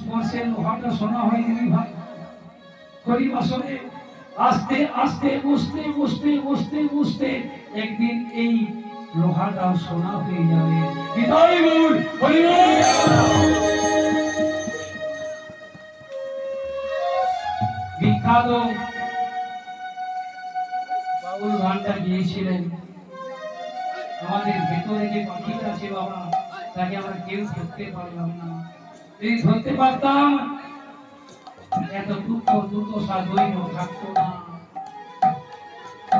স্পর্শের লোহাটা শোনা হয়নি ভাই। হরিবাসরে আস্তে আস্তে বসতে বসতে বসতে বসতে একদিন এই লোহাটাও সোনা হয়ে যাবে। হৃদয় বল হরিবল। বিখ্যাত বাউল গানটা গিয়েছিলেন, আমাদের ভেতরে যে পাখিটা আছে বাবা, তাকে আমরা কেউ ধরতে পারলাম না। যদি ধরতে পারতাম এত দুঃখ দুর্দশা দৈন্য থাকতো না।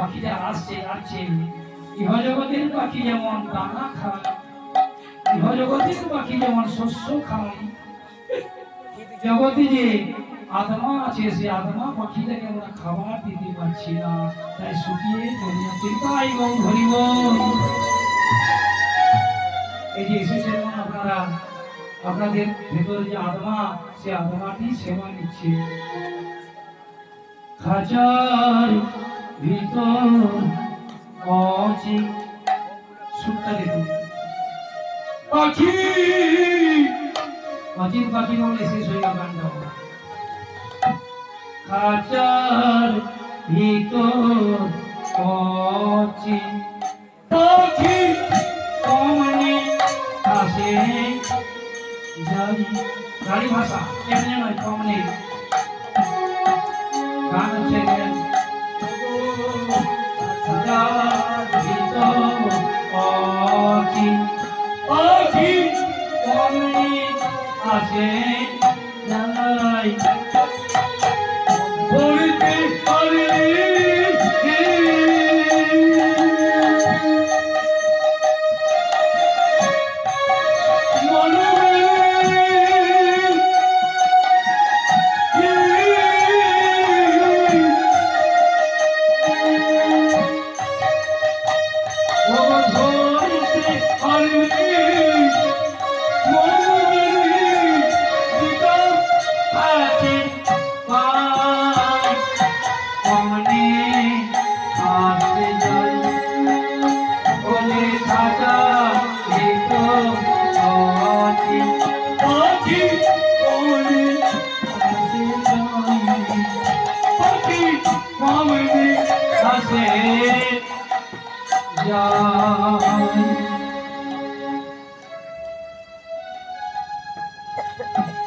পাখিটা আসছে আসছে, ইহজগতের পাখি যেমন দানা খায়, ইহজগতের পাখি যেমন শস্য খায়, জগতে যে আত্মা আছে সে আত্মা পাখিটাকে আমরা খাবার দিতে পারছি না, তাই শুকিয়ে চলে যাচ্ছে। তাই গৌর হরিবল। এই যে এসেছেন আপনারা, আপনাদের ভেতরে যে আত্মা, সে আত্মাটি সেবা নিচ্ছে। খাঁচার ভিতর অচি সুরটা দেখুন, পাখি অচিন পাখি বলে শেষ হয়ে গেল গানটা। খাঁচার ভিতর অচিন পাখি কমনি আসে যাই। গাড়ি ভাষা কেমনে নয় কমনি গান হচ্ছে আসে যাই বলতে পারি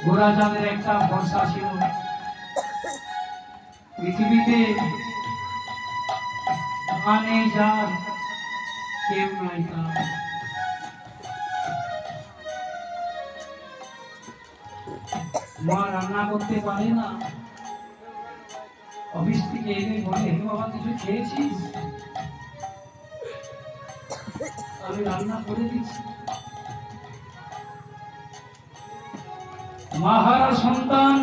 ঘোড়াচাঁদের একটা ভরসা ছিল, পৃথিবীতে মানে যার কেউ নাই তার। মা রান্না করতে পারে না, অফিস থেকে এনে বলে হে বাবা কিছু খেয়েছিস, আমি রান্না করে দিচ্ছি। মাহারা সন্তান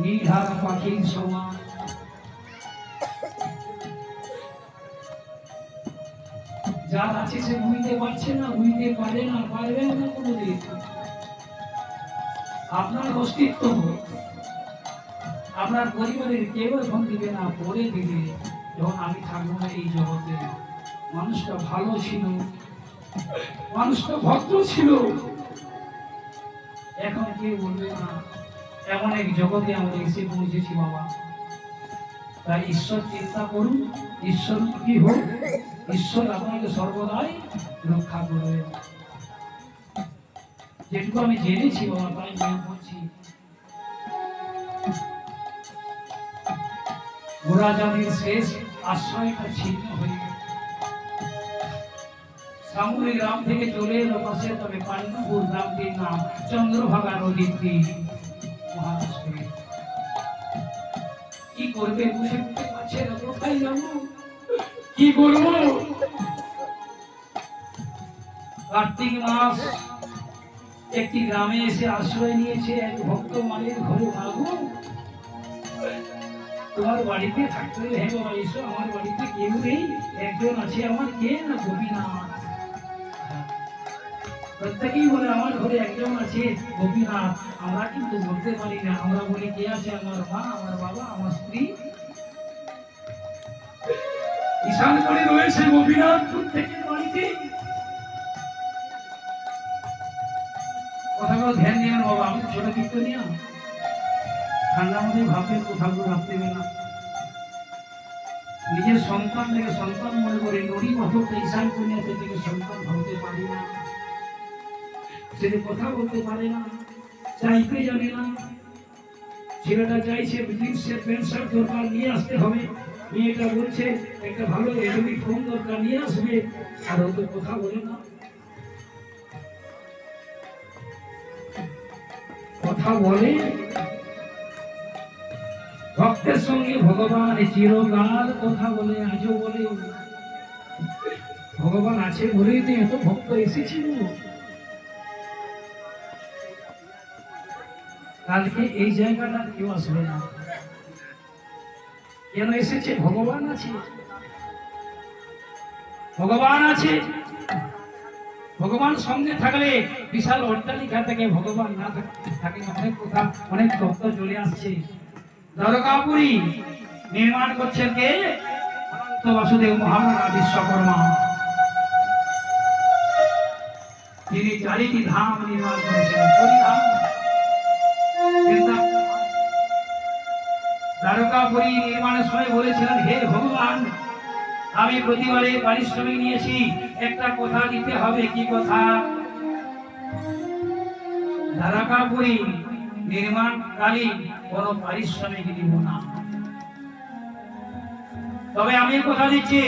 নির্ধার পাখির সমান, যার আছে সে বুঝতে পারছে না, বুঝতে পারে না, পারবে না কোনোদিন। আপনার অস্তিত্ব আপনার পরিবারের কেউ এখন দিবে না, পরে দিবে যখন আমি থাকবো না এই জগতে। মানুষটা ভালো ছিল, মানুষটা ভদ্র ছিল, এখন কেউ বলবে না। এমন এক জগতে আমরা এসে পৌঁছেছি বাবা। তাই ঈশ্বর চিন্তা করুন, ঈশ্বর কি হোক, ঈশ্বর আপনাকে সর্বদাই রক্ষা করবে। যেটুকু আমি জেনেছি বাবা তাই মনে করছি। ঘোড়াচাঁদের শেষ আশ্রয়টা ছিন্ন হয়ে গেল। সামুরি গ্রাম থেকে চলে এলো পাশে, তবে পান্ডুপুর গ্রামটির নাম চন্দ্রভাগা নদীর তীর, মহারাষ্ট্রে। কি করবে বুঝে উঠতে পারছে না, কোথায় যাবো, কি করবো। কার্তিক মাস একটি গ্রামে এসে আশ্রয় নিয়েছে এক ভক্ত মায়ের ঘরে। ভাবো তোমার বাড়িতে থাকতে হলে হ্যাঁ বাবা এসো, আমার বাড়িতে কেউ নেই, একজন আছে আমার, কে না গোপীনাথ। প্রত্যেকেই বলে আমার ঘরে একজন আছে গোপীনাথ। আমরা কিন্তু বলতে পারি না, আমরা বলি কে আছে, আমার মা, আমার বাবা, আমার স্ত্রী। ঈশান করে রয়েছে গোপীনাথ প্রত্যেকের বাড়িতে। কথাগুলো ধ্যান দিবেন বাবা। আমি ছোট কীর্তনিয়া, ঠান্ডার মধ্যে ভাববেন কথাগুলো রাখতে হবে না। নিজের সন্তান থেকে সন্তান মনে করে নড়ি পাথরটা ঈশান করিয়া থেকে সন্তান ভাবতে পারি না, সে কথা বলতে পারে না, চাইতে জানে না। ছেলেটা চাইছে জিন্সের প্যান্ট শার্ট দরকার, নিয়ে আসতে হবে। মেয়েটা বলছে একটা ভালো এলইডি ফোন দরকার, নিয়ে আসবে। আর ও তো কথা বলে না। কথা বলে ভক্তের সঙ্গে ভগবান চিরকাল কথা বলে, আজও বলে। ভগবান আছে বলেই তো এত ভক্ত এসেছিল। কালকে এই জায়গাটা কেউ আসবে না, কেন এসেছে? ভগবান আছে, ভগবান আছে। ভগবান সঙ্গে থাকলে বিশাল অট্টালিকা থেকে ভগবান না থাকে অনেক কথা, অনেক তত্ত্ব চলে আসছে। দ্বারকাপুরী নির্মাণ করছেন কে? অনন্ত বাসুদেব মহারাজ বিশ্বকর্মা। তিনি 4টি ধাম নির্মাণ করেছেন। দ্বারকাপুরী নির্মাণের সময় বলেছিলেন, হে ভগবান, আমি প্রতিবারে পারিশ্রমিক নিয়েছি, একটা কথা দিতে হবে। কি কথা? দ্বারকাপুরী নির্মাণকালীন কোন পারিশ্রমিক দিব না, তবে আমি কথা দিচ্ছি,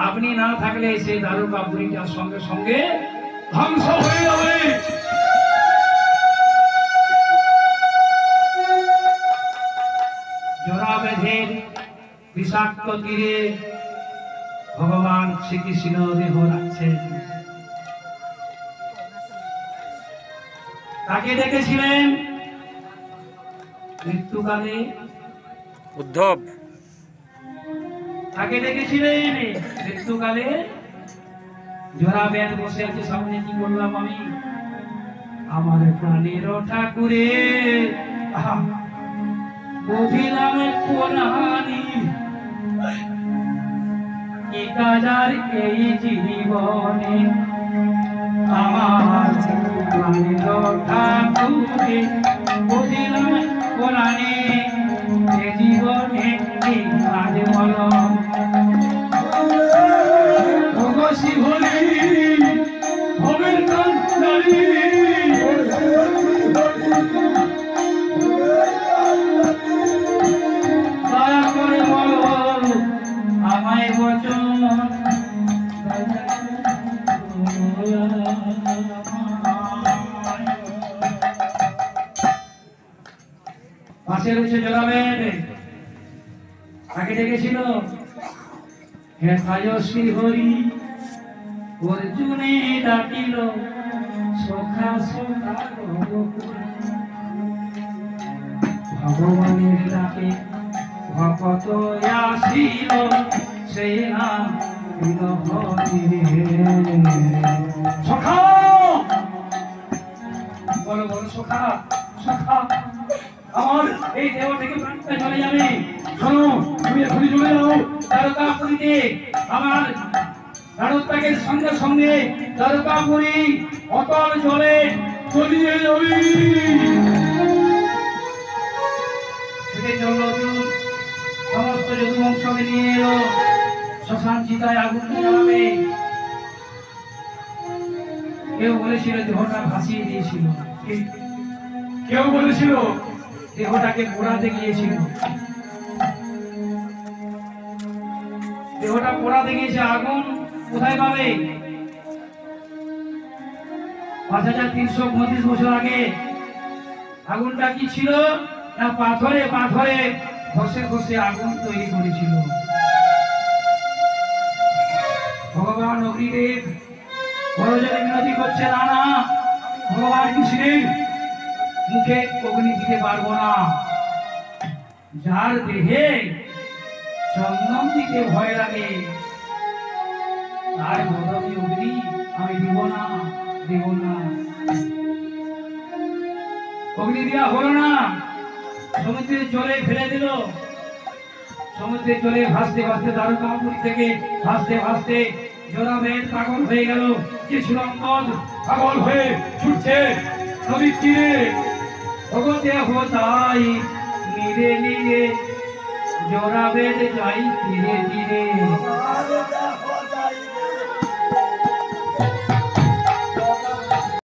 আপনি না থাকলে সেই দ্বারকাপুরীটার সঙ্গে সঙ্গে ধ্বংস হয়ে যাবে। জোড়া বেঁধে বিষাক্ত তীরে ভগবান শ্রীকৃষ্ণ দেহ রাখছেন। তাকে দেখেছিলেন মৃত্যুকালে উদ্ধব, তাকে দেখেছিলেন মৃত্যুকালে জোড়া বেঁধে বসে আছে সামনে। কি বললাম আমি? আমার প্রাণের ঠাকুরে বুঝিলাম কোরআনি, কি কাজার এই জীবনে, আমার প্রাণের ঠাকুরে বুঝিলাম কোরআনি, এ জীবনে কি কাজ বলো? ভগবতী বলি ভবের কান্তারি, দয়া করে বলো আমায় বচন। পাশে রয়েছে জলাবেন, তাকে ডেকেছিল, হে কায়শ্রী হরি, অর্জুনে ডাকিল সখা সখা। ভগবানের ডাকে ভকত আসিল, সেই নাম সখা। বলো বলো সখা, সখা আমার এই দেহ থেকে প্রাণটা চলে যাবে। শোনো, তুমি এখনই চলে যাও দ্বারকাপুরীতে। আমার দ্বারকাকের সঙ্গে সঙ্গে দ্বারকাপুরী অতল জলে তলিয়ে যাবে। সমস্ত যদুবংশকে নিয়ে এলো, শ্মশান চিতায় আগুন জ্বালাবে। কেউ বলেছিল দেহটা ভাসিয়ে দিয়েছিল, কেউ বলেছিল দেহটাকে পোড়াতে গিয়েছিল। দেহটা পোড়াতে গিয়েছে, আগুন কোথায় পাবে? 5335 বছর আগে আগুনটা কি ছিল না? পাথরে পাথরে ঘষে ঘষে আগুন তৈরি করেছিল। ভগবান অগ্নিদেব বড়জোরে বিনতি করছে, না না, ভগবান কৃষ্ণের মুখে অগ্নি দিতে পারবো না। যার দেহে চন্দন দিতে ভয় লাগে তার গরমে অগ্নি আমি দিব না, দেব না। অগ্নি দেওয়া হলো না, সমুদ্রের জলে ফেলে দিল। সমুদ্রের জলে ভাসতে ভাসতে দ্বারকাপুরী থেকে ভাসতে ভাসতে জোড়াবেদ পাগল হয়ে গেল। যে সুরঙ্গদ পাগল হয়ে ছুটছে নবী ফিরে ওগো দেহ তাই নিরে নিরে জোড়া বেঁধে যাই ধীরে ধীরে